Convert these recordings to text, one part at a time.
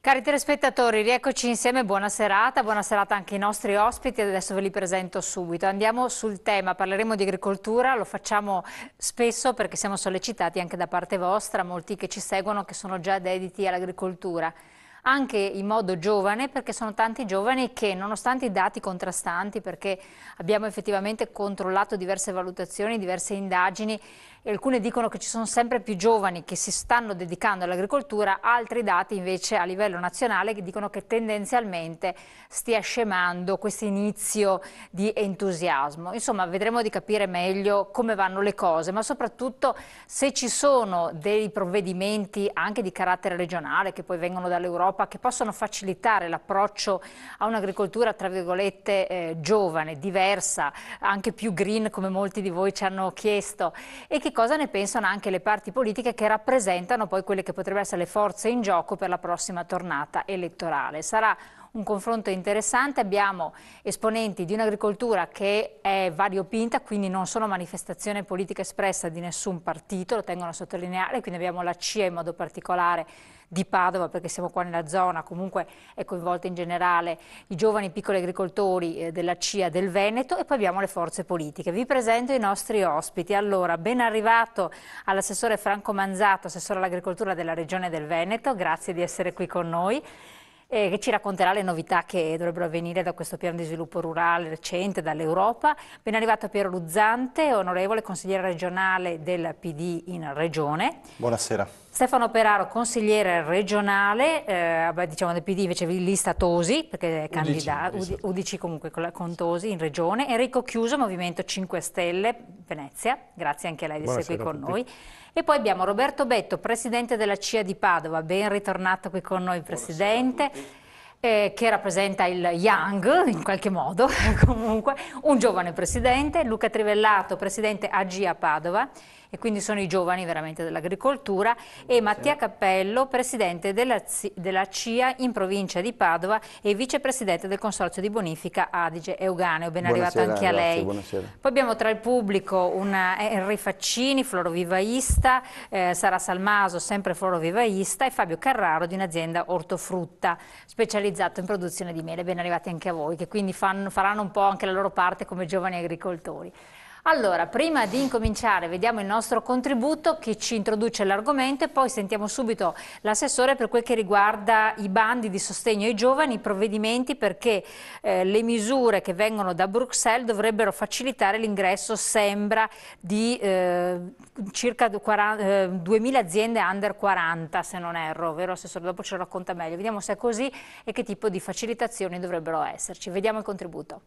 Cari telespettatori, rieccoci insieme, buona serata anche ai nostri ospiti, adesso ve li presento subito. Andiamo sul tema, parleremo di agricoltura, lo facciamo spesso perché siamo sollecitati anche da parte vostra, molti che ci seguono che sono già dediti all'agricoltura. Anche in modo giovane, perché sono tanti giovani che nonostante i dati contrastanti, perché abbiamo effettivamente controllato diverse valutazioni, diverse indagini, e alcune dicono che ci sono sempre più giovani che si stanno dedicando all'agricoltura, altri dati invece a livello nazionale che dicono che tendenzialmente stia scemando questo inizio di entusiasmo. Insomma, vedremo di capire meglio come vanno le cose, ma soprattutto se ci sono dei provvedimenti anche di carattere regionale che poi vengono dall'Europa che possono facilitare l'approccio a un'agricoltura tra virgolette giovane, diversa, anche più green come molti di voi ci hanno chiesto, e che cosa ne pensano anche le parti politiche che rappresentano poi quelle che potrebbero essere le forze in gioco per la prossima tornata elettorale. Sarà un confronto interessante, abbiamo esponenti di un'agricoltura che è variopinta, quindi non sono manifestazione politica espressa di nessun partito, lo tengono a sottolineare, quindi abbiamo la CIA in modo particolare di Padova, perché siamo qua nella zona, comunque è coinvolta in generale i giovani piccoli agricoltori della CIA del Veneto, e poi abbiamo le forze politiche. Vi presento i nostri ospiti. Allora, ben arrivato all'assessore Franco Manzato, assessore all'agricoltura della Regione del Veneto, grazie di essere qui con noi, che ci racconterà le novità che dovrebbero venire da questo piano di sviluppo rurale recente dall'Europa. Ben arrivato Piero Luzzante, onorevole consigliere regionale del PD in Regione. Buonasera. Stefano Peraro, consigliere regionale, diciamo del PD invece lista Tosi, perché è candidato, UDC comunque con Tosi in Regione. Enrico Chiuso, Movimento 5 Stelle, Venezia, grazie anche a lei di essere qui con noi. E poi abbiamo Roberto Betto, presidente della CIA di Padova, ben ritornato qui con noi presidente, che rappresenta il Young in qualche modo, comunque un giovane presidente, Luca Trivellato, presidente AGIA Padova, e quindi sono i giovani veramente dell'agricoltura, e Mattia Cappello, presidente della CIA in provincia di Padova e vicepresidente del consorzio di bonifica Adige Euganeo. Ben arrivato anche a lei. Buonasera. Poi abbiamo tra il pubblico Henry Faccini, florovivaista, Sara Salmaso, sempre florovivaista, e Fabio Carraro di un'azienda ortofrutta specializzato in produzione di miele. Ben arrivati anche a voi, che quindi faranno un po' anche la loro parte come giovani agricoltori. Allora, prima di incominciare vediamo il nostro contributo che ci introduce l'argomento, e poi sentiamo subito l'assessore per quel che riguarda i bandi di sostegno ai giovani, i provvedimenti, perché le misure che vengono da Bruxelles dovrebbero facilitare l'ingresso, sembra, di circa 2000 aziende under 40, se non erro, vero assessore? Dopo ce lo racconta meglio. Vediamo se è così e che tipo di facilitazioni dovrebbero esserci. Vediamo il contributo.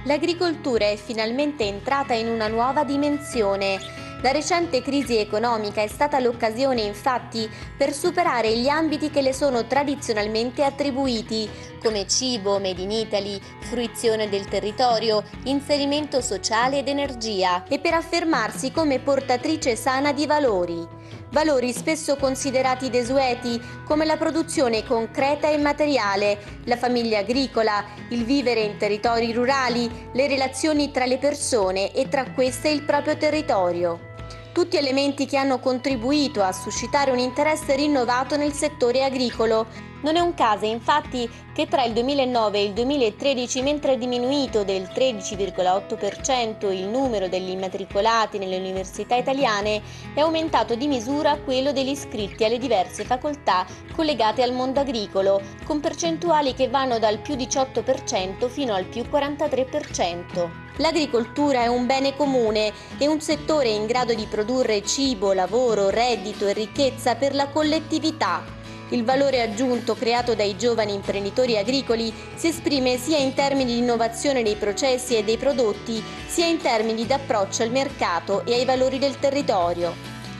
L'agricoltura è finalmente entrata in una nuova dimensione. La recente crisi economica è stata l'occasione, infatti, per superare gli ambiti che le sono tradizionalmente attribuiti, come cibo, Made in Italy, fruizione del territorio, inserimento sociale ed energia, e per affermarsi come portatrice sana di valori. Valori spesso considerati desueti, come la produzione concreta e materiale, la famiglia agricola, il vivere in territori rurali, le relazioni tra le persone e tra queste il proprio territorio. Tutti elementi che hanno contribuito a suscitare un interesse rinnovato nel settore agricolo. Non è un caso, infatti, che tra il 2009 e il 2013, mentre è diminuito del 13,8% il numero degli immatricolati nelle università italiane, è aumentato di misura quello degli iscritti alle diverse facoltà collegate al mondo agricolo, con percentuali che vanno dal più 18% fino al più 43%. L'agricoltura è un bene comune e un settore in grado di produrre cibo, lavoro, reddito e ricchezza per la collettività. Il valore aggiunto creato dai giovani imprenditori agricoli si esprime sia in termini di innovazione dei processi e dei prodotti, sia in termini di approccio al mercato e ai valori del territorio.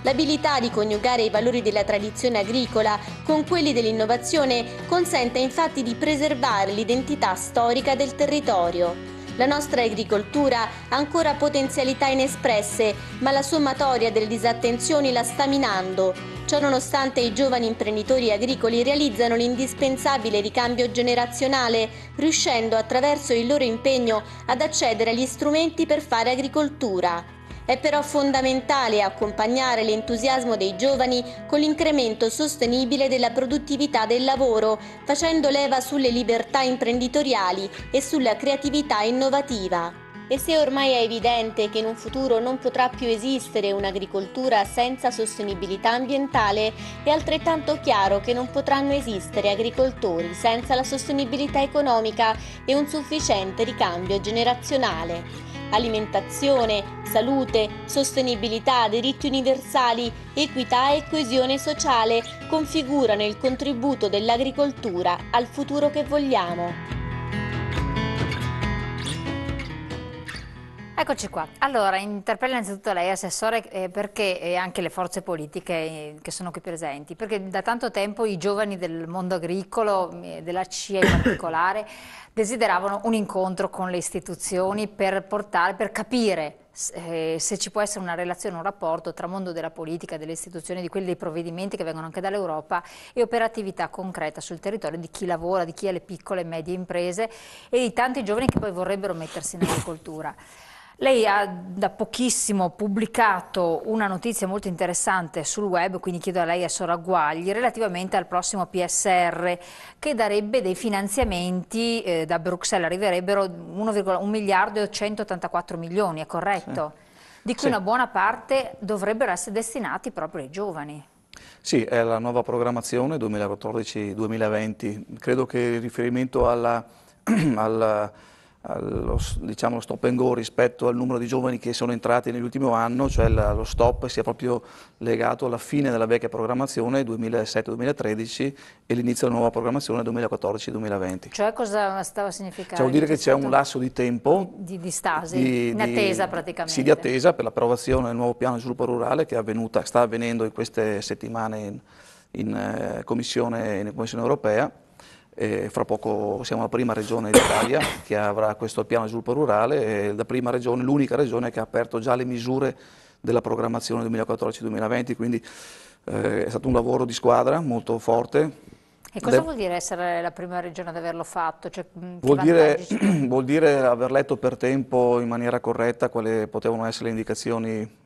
L'abilità di coniugare i valori della tradizione agricola con quelli dell'innovazione consente infatti di preservare l'identità storica del territorio. La nostra agricoltura ha ancora potenzialità inespresse, ma la sommatoria delle disattenzioni la sta minando. Ciò nonostante i giovani imprenditori agricoli realizzano l'indispensabile ricambio generazionale, riuscendo attraverso il loro impegno ad accedere agli strumenti per fare agricoltura. È però fondamentale accompagnare l'entusiasmo dei giovani con l'incremento sostenibile della produttività del lavoro, facendo leva sulle libertà imprenditoriali e sulla creatività innovativa. E se ormai è evidente che in un futuro non potrà più esistere un'agricoltura senza sostenibilità ambientale, è altrettanto chiaro che non potranno esistere agricoltori senza la sostenibilità economica e un sufficiente ricambio generazionale. Alimentazione, salute, sostenibilità, diritti universali, equità e coesione sociale configurano il contributo dell'agricoltura al futuro che vogliamo. Eccoci qua. Allora, interpello innanzitutto lei, Assessore, perché, e anche le forze politiche che sono qui presenti, perché da tanto tempo i giovani del mondo agricolo, della CIA in particolare, desideravano un incontro con le istituzioni per capire se ci può essere una relazione, un rapporto tra mondo della politica, delle istituzioni, di quelli dei provvedimenti che vengono anche dall'Europa e operatività concreta sul territorio di chi lavora, di chi ha le piccole e medie imprese e di tanti giovani che poi vorrebbero mettersi in agricoltura. Lei ha da pochissimo pubblicato una notizia molto interessante sul web, quindi chiedo a lei e a Soragguagli, relativamente al prossimo PSR che darebbe dei finanziamenti, da Bruxelles arriverebbero 1 miliardo e 184 milioni, è corretto? Sì. Di cui una buona parte dovrebbero essere destinati proprio ai giovani. Sì, è la nuova programmazione 2014-2020. Credo che il riferimento allo stop and go rispetto al numero di giovani che sono entrati nell'ultimo anno, cioè lo stop sia proprio legato alla fine della vecchia programmazione 2007-2013 e l'inizio della nuova programmazione 2014-2020. Cioè cosa stava a significare? Cioè vuol dire che c'è un lasso di tempo di stasi, in attesa praticamente. Sì, di attesa per l'approvazione del nuovo piano di sviluppo rurale che sta avvenendo in queste settimane in Commissione europea. Fra poco siamo la prima regione d'Italia che avrà questo piano di sviluppo rurale e la prima regione, l'unica regione che ha aperto già le misure della programmazione 2014-2020, quindi è stato un lavoro di squadra molto forte. E cosa vuol dire essere la prima regione ad averlo fatto? Cioè, vuol dire aver letto per tempo in maniera corretta quali potevano essere le indicazioni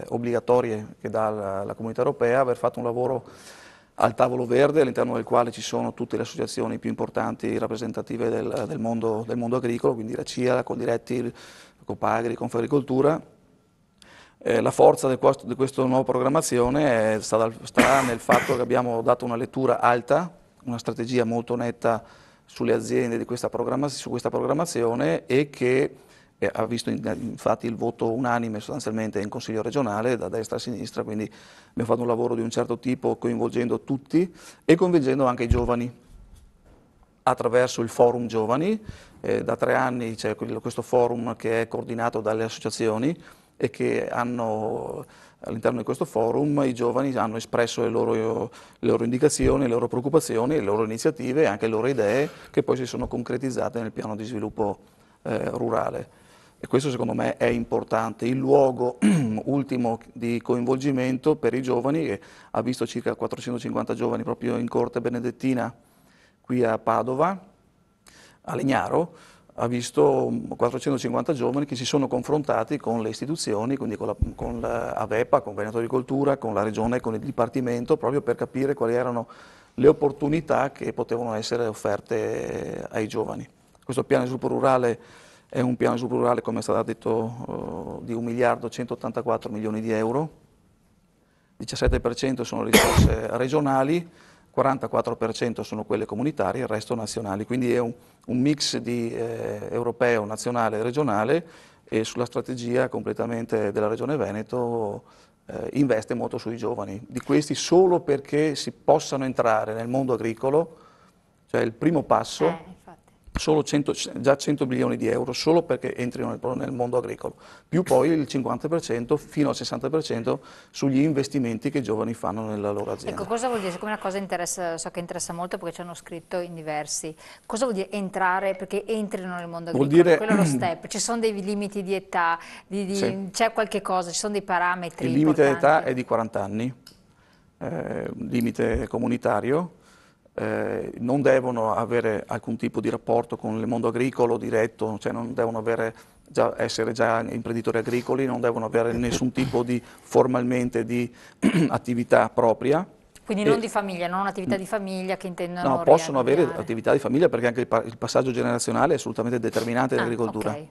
obbligatorie che dà la Comunità Europea, aver fatto un lavoro al tavolo verde all'interno del quale ci sono tutte le associazioni più importanti rappresentative del mondo agricolo, quindi la CIA, la Coldiretti, Copagri, Confagricoltura. La forza di questa nuova programmazione sta nel fatto che abbiamo dato una lettura alta, una strategia molto netta sulle aziende su questa programmazione e che ha visto infatti il voto unanime sostanzialmente in Consiglio regionale da destra a sinistra, quindi abbiamo fatto un lavoro di un certo tipo coinvolgendo tutti e coinvolgendo anche i giovani attraverso il forum giovani. Da 3 anni c'è questo forum che è coordinato dalle associazioni e che hanno all'interno di questo forum i giovani hanno espresso le loro indicazioni, le loro preoccupazioni, le loro iniziative e anche le loro idee che poi si sono concretizzate nel piano di sviluppo rurale. E questo secondo me è importante. Il luogo ultimo di coinvolgimento per i giovani, che ha visto circa 450 giovani proprio in Corte Benedettina qui a Padova, a Legnaro, ha visto 450 giovani che si sono confrontati con le istituzioni, quindi con l'AVEPA, con Veneto Agricoltura, con la Regione, con il Dipartimento, proprio per capire quali erano le opportunità che potevano essere offerte ai giovani. Questo piano di sviluppo rurale è un piano di sviluppo rurale, come è stato detto, di 1 miliardo e 184 milioni di euro, 17% sono risorse regionali, 44% sono quelle comunitarie, il resto nazionali, quindi è un mix di europeo, nazionale e regionale e sulla strategia completamente della Regione Veneto investe molto sui giovani, di questi solo perché si possano entrare nel mondo agricolo, cioè il primo passo. Solo già 100 milioni di euro solo perché entrino nel mondo agricolo, più poi il 50% fino al 60% sugli investimenti che i giovani fanno nella loro azienda. Ecco, cosa vuol dire? Siccome una cosa so che interessa molto perché ci hanno scritto in diversi, cosa vuol dire entrare perché entrino nel mondo agricolo? Vuol dire... Quello è lo step, ci sono dei limiti di età, sì. C'è qualche cosa, ci sono dei parametri Il limite importanti. d'età è di 40 anni. limite comunitario, non devono avere alcun tipo di rapporto con il mondo agricolo diretto, cioè non devono essere già imprenditori agricoli, non devono avere nessun tipo di formalmente di attività propria. Quindi non di famiglia, non un'attività di famiglia che intendono No, possono avere riavviare. attività di famiglia perché anche il passaggio generazionale è assolutamente determinante nell'agricoltura. Ok.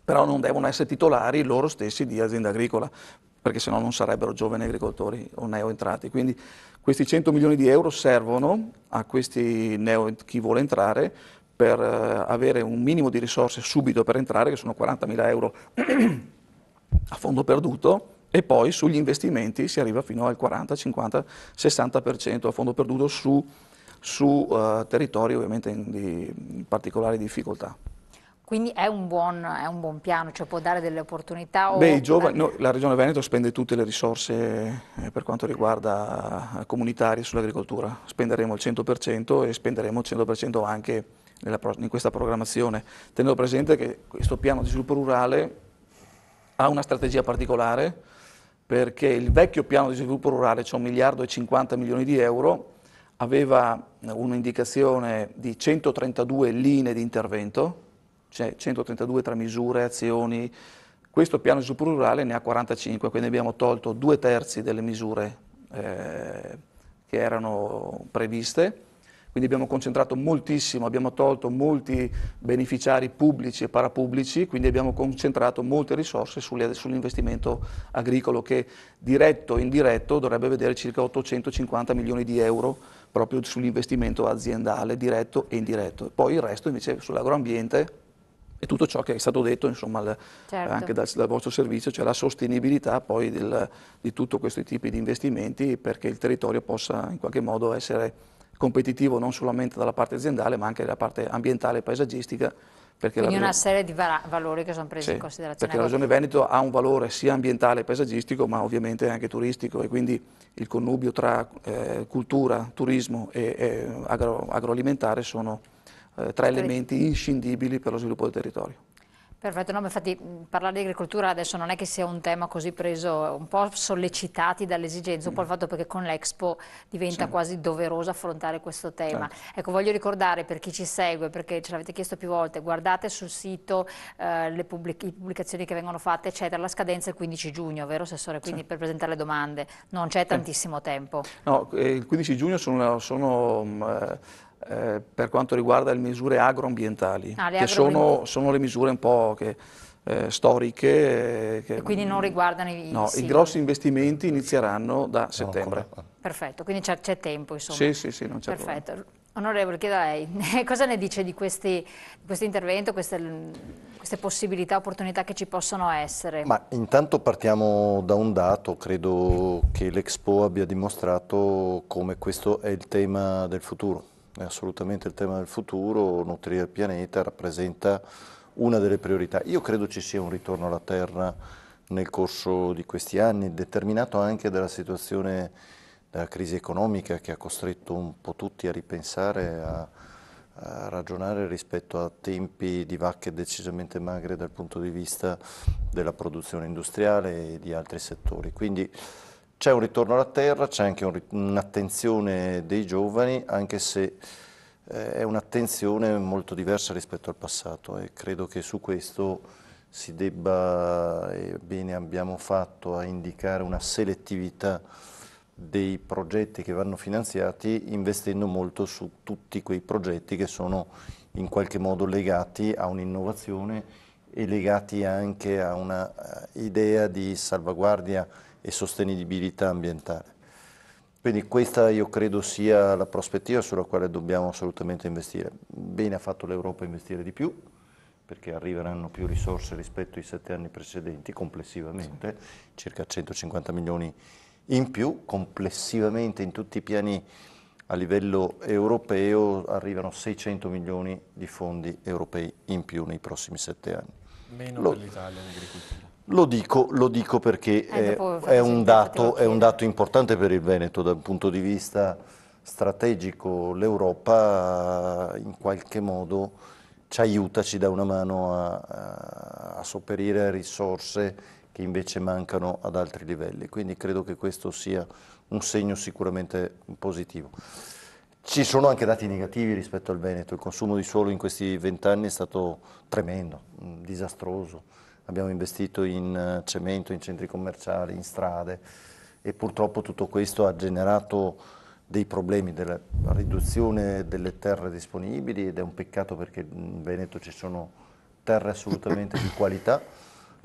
Però non devono essere titolari loro stessi di azienda agricola, perché sennò non sarebbero giovani agricoltori o neoentrati. Quindi questi 100 milioni di euro servono a chi vuole entrare per avere un minimo di risorse subito per entrare, che sono 40.000 euro a fondo perduto, e poi sugli investimenti si arriva fino al 40, 50, 60% a fondo perduto su territori ovviamente di particolari difficoltà. Quindi è un buon piano, cioè può dare delle opportunità o... Beh, la Regione Veneto spende tutte le risorse per quanto riguarda comunitarie sull'agricoltura, spenderemo il 100% e spenderemo il 100% anche in questa programmazione, tenendo presente che questo piano di sviluppo rurale ha una strategia particolare, perché il vecchio piano di sviluppo rurale, cioè 1.050 milioni di euro, aveva un'indicazione di 132 linee di intervento, cioè 132 tra misure, azioni. Questo piano di sviluppo rurale ne ha 45, quindi abbiamo tolto 2/3 delle misure che erano previste, quindi abbiamo concentrato moltissimo, abbiamo tolto molti beneficiari pubblici e parapubblici, quindi abbiamo concentrato molte risorse sull'investimento agricolo che diretto e indiretto dovrebbe vedere circa 850 milioni di euro proprio sull'investimento aziendale diretto e indiretto. Poi il resto invece sull'agroambiente e tutto ciò che è stato detto insomma, Certo. anche dal vostro servizio, cioè la sostenibilità poi di tutti questi tipi di investimenti perché il territorio possa in qualche modo essere competitivo non solamente dalla parte aziendale ma anche dalla parte ambientale e paesaggistica. Quindi una serie di valori che sono presi in considerazione. Perché la Regione Veneto ha un valore sia ambientale e paesaggistico ma ovviamente anche turistico e quindi il connubio tra cultura, turismo e agroalimentare sono tre elementi inscindibili per lo sviluppo del territorio. Perfetto, no, infatti parlare di agricoltura adesso non è che sia un tema così preso, un po' sollecitati dall'esigenza, un po' il fatto perché con l'Expo diventa quasi doveroso affrontare questo tema. Certo. Ecco, voglio ricordare per chi ci segue, perché ce l'avete chiesto più volte, guardate sul sito le pubblicazioni che vengono fatte, eccetera, la scadenza è il 15 giugno, vero Assessore? Quindi per presentare le domande non c'è tantissimo tempo. No, il 15 giugno per quanto riguarda le misure agroambientali, che sono le misure un po' storiche. E quindi non riguardano i grossi investimenti inizieranno da settembre. Perfetto, quindi c'è tempo insomma. Sì, non c'è problema. Perfetto. Onorevole, chiedo a lei, cosa ne dice di questo intervento, queste possibilità, opportunità che ci possono essere? Ma intanto partiamo da un dato, credo che l'Expo abbia dimostrato come questo è il tema del futuro. È assolutamente il tema del futuro, nutrire il pianeta rappresenta una delle priorità. Io credo ci sia un ritorno alla terra nel corso di questi anni, determinato anche dalla situazione della crisi economica che ha costretto un po' tutti a ripensare, a ragionare rispetto a tempi di vacche decisamente magre dal punto di vista della produzione industriale e di altri settori. Quindi c'è un ritorno alla terra, c'è anche un'attenzione dei giovani, anche se è un'attenzione molto diversa rispetto al passato e credo che su questo si debba, e bene abbiamo fatto a indicare una selettività dei progetti che vanno finanziati, investendo molto su tutti quei progetti che sono in qualche modo legati a un'innovazione e legati anche a una idea di salvaguardia e sostenibilità ambientale. Quindi questa io credo sia la prospettiva sulla quale dobbiamo assolutamente investire. Bene ha fatto l'Europa a investire di più, perché arriveranno più risorse rispetto ai 7 anni precedenti, complessivamente, circa 150 milioni in più, complessivamente in tutti i piani a livello europeo arrivano 600 milioni di fondi europei in più nei prossimi 7 anni. Meno per l'Italia in agricoltura. Lo dico perché è un dato importante per il Veneto dal punto di vista strategico. L'Europa in qualche modo ci aiuta, ci dà una mano a sopperire a risorse che invece mancano ad altri livelli. Quindi credo che questo sia un segno sicuramente positivo. Ci sono anche dati negativi rispetto al Veneto, il consumo di suolo in questi 20 anni è stato tremendo, disastroso. Abbiamo investito in cemento, in centri commerciali, in strade e purtroppo tutto questo ha generato dei problemi della riduzione delle terre disponibili ed è un peccato perché in Veneto ci sono terre assolutamente di qualità.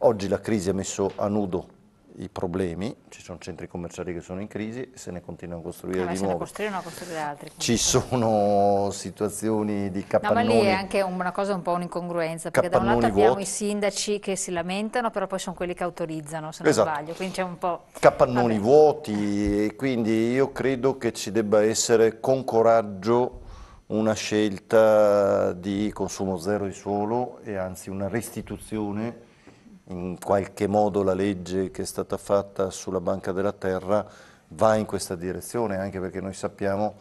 Oggi la crisi ha messo a nudo i problemi, ci sono centri commerciali che sono in crisi e se ne continuano a costruire di nuovo. A costruire altri. Ci sono situazioni di capannoni. No, ma lì è anche una cosa un po' un'incongruenza, perché da un lato abbiamo i sindaci che si lamentano, però poi sono quelli che autorizzano, se non sbaglio, quindi c'è un po'... Capannoni vuoti, e quindi io credo che ci debba essere con coraggio una scelta di consumo zero di suolo e anzi una restituzione. In qualche modo la legge che è stata fatta sulla Banca della Terra va in questa direzione, anche perché noi sappiamo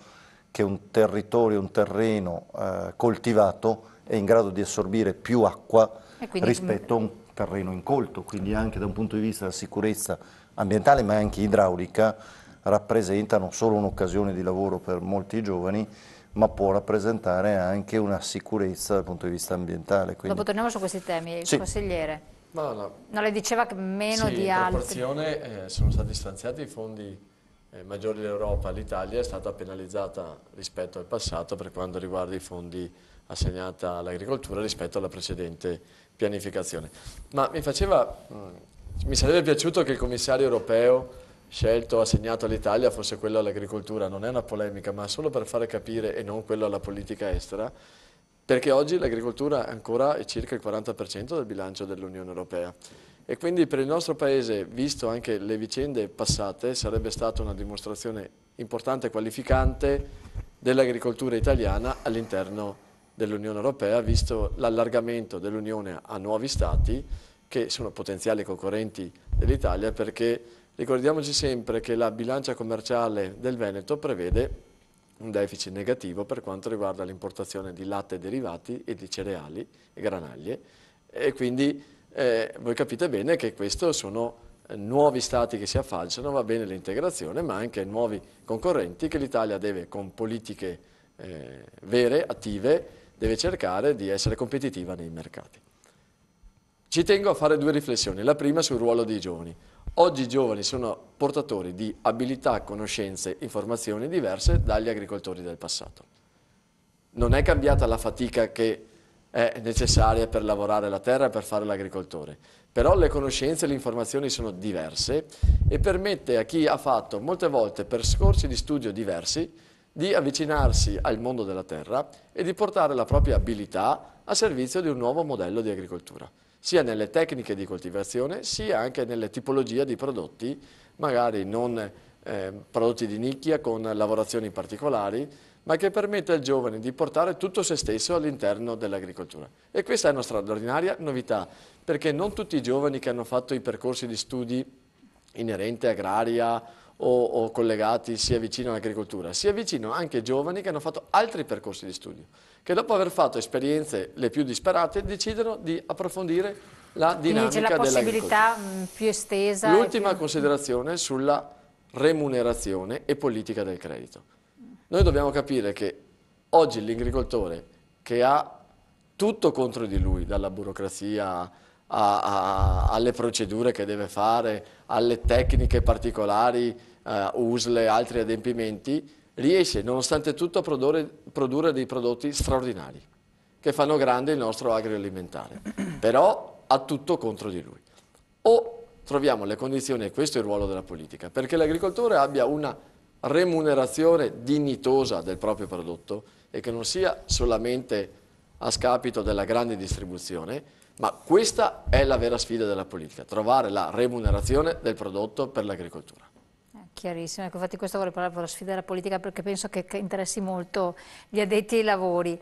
che un territorio, un terreno coltivato è in grado di assorbire più acqua rispetto a un terreno incolto, quindi anche da un punto di vista della sicurezza ambientale ma anche idraulica rappresenta non solo un'occasione di lavoro per molti giovani, ma può rappresentare anche una sicurezza dal punto di vista ambientale. Quindi... Dopo torniamo su questi temi, sì. Consigliere. No. Non le diceva che meno di altri? In proporzione sono stati stanziati i fondi maggiori dell'Europa. L'Italia è stata penalizzata rispetto al passato per quanto riguarda i fondi assegnati all'agricoltura rispetto alla precedente pianificazione. Ma mi sarebbe piaciuto che il commissario europeo scelto, assegnato all'Italia, fosse quello all'agricoltura. Non è una polemica, ma solo per fare capire e non quello alla politica estera. Perché oggi l'agricoltura ancora è circa il 40% del bilancio dell'Unione Europea e quindi per il nostro Paese, visto anche le vicende passate, sarebbe stata una dimostrazione importante e qualificante dell'agricoltura italiana all'interno dell'Unione Europea, visto l'allargamento dell'Unione a nuovi Stati che sono potenziali concorrenti dell'Italia, perché ricordiamoci sempre che la bilancia commerciale del Veneto prevede un deficit negativo per quanto riguarda l'importazione di latte e derivati e di cereali e granaglie e quindi voi capite bene che questi sono nuovi stati che si affacciano, va bene l'integrazione ma anche nuovi concorrenti che l'Italia deve con politiche vere, attive, deve cercare di essere competitiva nei mercati. Ci tengo a fare due riflessioni, la prima sul ruolo dei giovani. Oggi i giovani sono portatori di abilità, conoscenze, informazioni diverse dagli agricoltori del passato. Non è cambiata la fatica che è necessaria per lavorare la terra e per fare l'agricoltore, però le conoscenze e le informazioni sono diverse e permette a chi ha fatto molte volte percorsi di studio diversi di avvicinarsi al mondo della terra e di portare la propria abilità a servizio di un nuovo modello di agricoltura, sia nelle tecniche di coltivazione, sia anche nelle tipologie di prodotti, magari non prodotti di nicchia con lavorazioni particolari, ma che permette al giovane di portare tutto se stesso all'interno dell'agricoltura. E questa è una straordinaria novità, perché non tutti i giovani che hanno fatto i percorsi di studi inerenti agraria o collegati si avvicinano all'agricoltura, si avvicinano anche giovani che hanno fatto altri percorsi di studio, che dopo aver fatto esperienze le più disparate decidono di approfondire la dinamica dell'agricoltura. C'è la possibilità più estesa. L'ultima considerazione sulla remunerazione e politica del credito. Noi dobbiamo capire che oggi l'agricoltore che ha tutto contro di lui, dalla burocrazia alle procedure che deve fare, alle tecniche particolari, USL e altri adempimenti, riesce nonostante tutto a produrre dei prodotti straordinari che fanno grande il nostro agroalimentare, però ha tutto contro di lui. O troviamo le condizioni, e questo è il ruolo della politica, perché l'agricoltore abbia una remunerazione dignitosa del proprio prodotto e che non sia solamente a scapito della grande distribuzione, ma questa è la vera sfida della politica, trovare la remunerazione del prodotto per l'agricoltura. Chiarissimo, ecco, infatti questo vorrei parlare per la sfida della politica perché penso che interessi molto gli addetti ai lavori.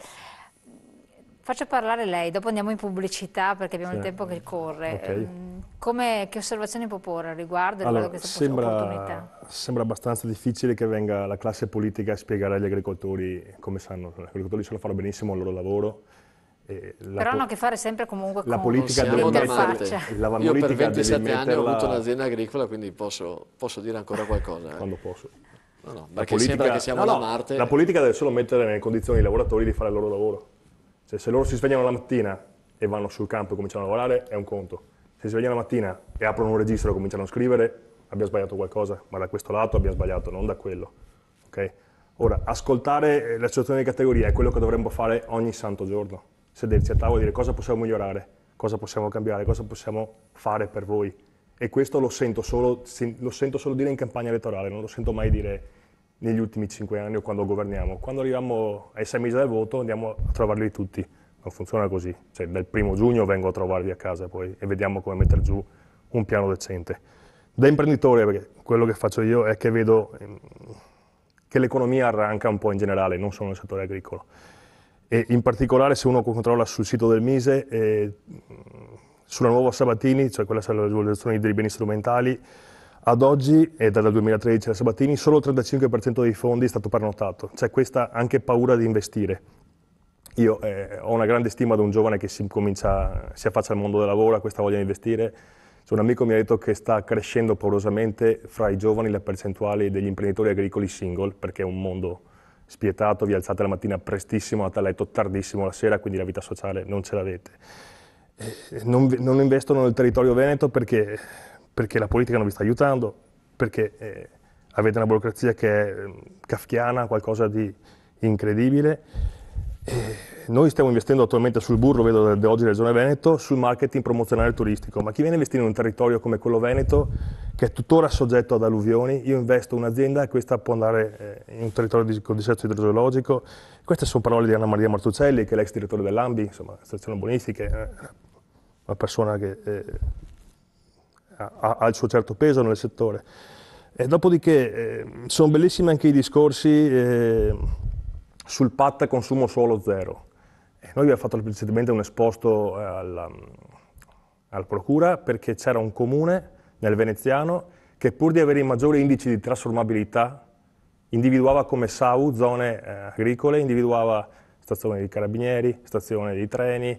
Faccio parlare lei, dopo andiamo in pubblicità perché abbiamo il tempo che corre. Okay. Che osservazioni può porre al riguardo di questa opportunità? Sembra abbastanza difficile che venga la classe politica a spiegare agli agricoltori come sanno. Gli agricoltori sanno fare benissimo il loro lavoro Però hanno a che fare sempre comunque la con politica l'interfaccia. Io per 27 anni ho avuto un'azienda agricola, quindi posso dire ancora qualcosa. Quando posso. No, perché sembra che siamo da Marte. La politica deve solo mettere nelle condizioni i lavoratori di fare il loro lavoro. Cioè, se loro si svegliano la mattina e vanno sul campo e cominciano a lavorare, è un conto. Se si svegliano la mattina e aprono un registro e cominciano a scrivere, abbiamo sbagliato qualcosa, ma da questo lato abbiamo sbagliato, non da quello. Okay? Ora, ascoltare la situazione di categoria è quello che dovremmo fare ogni santo giorno. Sederci a tavola e dire cosa possiamo migliorare, cosa possiamo cambiare, cosa possiamo fare per voi. E questo lo sento solo dire in campagna elettorale, non lo sento mai dire negli ultimi 5 anni o quando governiamo. Quando arriviamo ai 6 mesi del voto andiamo a trovarli tutti. Non funziona così. Cioè, dal 1° giugno vengo a trovarvi a casa poi e vediamo come mettere giù un piano decente. Da imprenditore, perché quello che faccio io è che vedo che l'economia arranca un po' in generale, non solo nel settore agricolo. E in particolare se uno controlla sul sito del Mise, sulla nuova Sabatini, cioè quella sulla rivalutazione dei beni strumentali, ad oggi, e dal 2013 alla Sabatini, solo il 35% dei fondi è stato prenotato. C'è questa anche paura di investire. Io ho una grande stima di un giovane che si affaccia al mondo del lavoro, ha questa voglia di investire. C'è un amico mi ha detto che sta crescendo paurosamente fra i giovani le percentuali degli imprenditori agricoli single, perché è un mondo spietato, vi alzate la mattina prestissimo, andate a letto tardissimo la sera, quindi la vita sociale non ce l'avete. Non investono nel territorio veneto perché la politica non vi sta aiutando, perché avete una burocrazia che è kafkiana, qualcosa di incredibile. Noi stiamo investendo attualmente sul burro, vedo da oggi nella Regione Veneto, sul marketing promozionale turistico, ma chi viene a investire in un territorio come quello veneto, che è tuttora soggetto ad alluvioni, io investo in un'azienda e questa può andare in un territorio con dissesto idrogeologico. Queste sono parole di Anna Maria Martuccelli, che è l'ex direttore dell'AMBI, insomma, stazione bonifiche, una persona che ha il suo certo peso nel settore. E dopodiché sono bellissimi anche i discorsi sul PAT consumo suolo zero. Noi abbiamo fatto recentemente un esposto alla procura perché c'era un comune nel veneziano che pur di avere i maggiori indici di trasformabilità individuava come SAU zone agricole, individuava stazioni di carabinieri, stazioni di treni,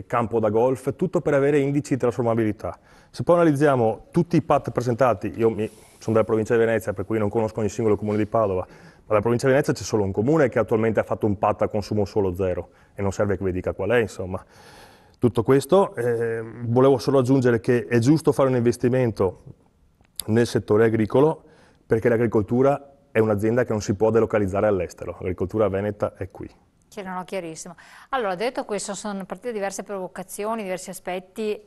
campo da golf, tutto per avere indici di trasformabilità. Se poi analizziamo tutti i PAT presentati, io sono della provincia di Venezia, per cui non conosco ogni singolo comune di Padova, ma alla provincia di Venezia c'è solo un comune che attualmente ha fatto un PAT a consumo suolo zero e non serve che vi dica qual è, insomma. Tutto questo, volevo solo aggiungere che è giusto fare un investimento nel settore agricolo perché l'agricoltura è un'azienda che non si può delocalizzare all'estero, l'agricoltura veneta è qui. Chiarissimo. Allora, detto questo, sono partite diverse provocazioni, diversi aspetti,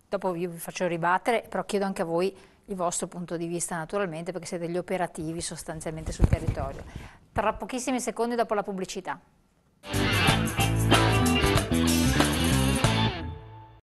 dopo io vi faccio ribattere, però chiedo anche a voi il vostro punto di vista naturalmente, perché siete gli operativi sostanzialmente sul territorio. Tra pochissimi secondi dopo la pubblicità.